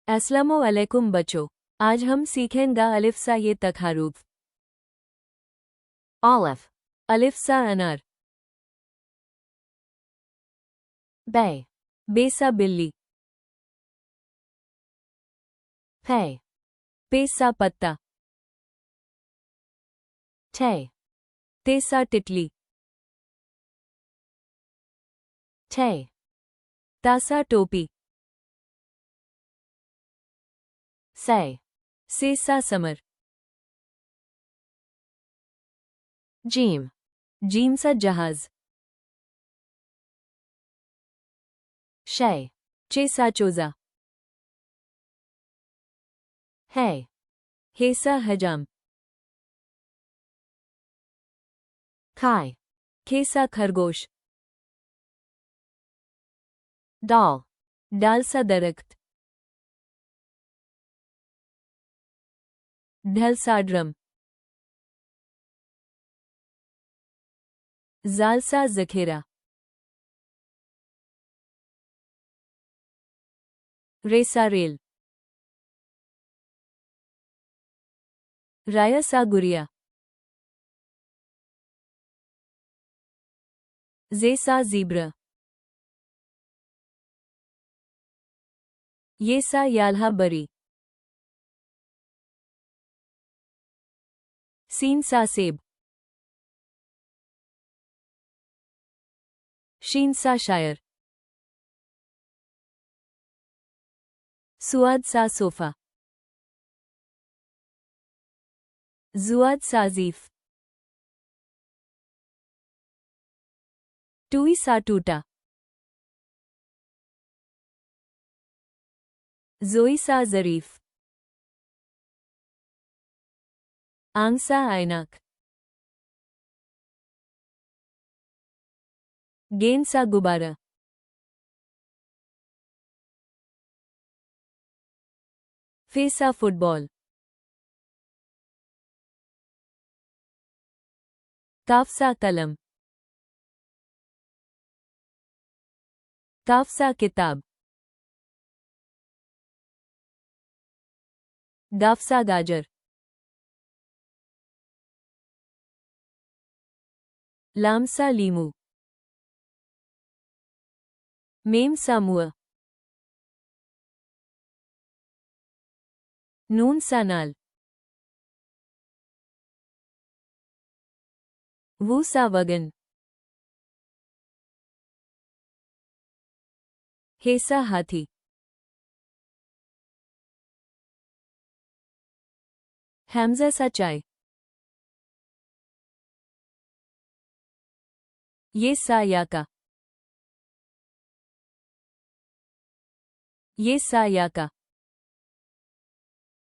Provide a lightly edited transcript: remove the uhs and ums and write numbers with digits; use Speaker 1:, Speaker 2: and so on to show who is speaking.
Speaker 1: अस्सलामुअलैकुम बच्चों, आज हम सीखेंगे अलिफ सा ये तकहारूफ।
Speaker 2: Olive,
Speaker 1: अलिफ सा अनार,
Speaker 2: bay,
Speaker 1: बेसा बिल्ली,
Speaker 2: pay,
Speaker 1: पेसा पत्ता,
Speaker 2: tay,
Speaker 1: तेसा तितली,
Speaker 2: tay,
Speaker 1: तासा टोपी,
Speaker 2: say,
Speaker 1: सेसा समर,
Speaker 2: jeem,
Speaker 1: जीम सा जहाज,
Speaker 2: shay,
Speaker 1: चेसा चोजा,
Speaker 2: hay,
Speaker 1: हेसा हजाम,
Speaker 2: kai,
Speaker 1: खेसा खरगोश,
Speaker 2: doll,
Speaker 1: डाल सा दरख्त, ढल सा ड्रम, जाल सा जखेरा, रेसा रेल, राया सा गुरिया, जेसा जीब्रा, ये सा याल्हा बरी, सीन सा सेब, शीन सा शायर, सुआद सा सोफा, जुआद सा जीफ, टूई सा टूटा, जोई सा जरीफ, आंग सा ऐनक, गेंद सा गुब्बारा, फेसा फुटबॉल, काफ सा कलम, काफ सा किताब, गाफ सा गाजर, लाम सा लीमू, मेम सा मुआ, नून सा नाल, वू सा वगन, हेसा हाथी, हैमजा सा चाय, ये सा याका, ये सा याका,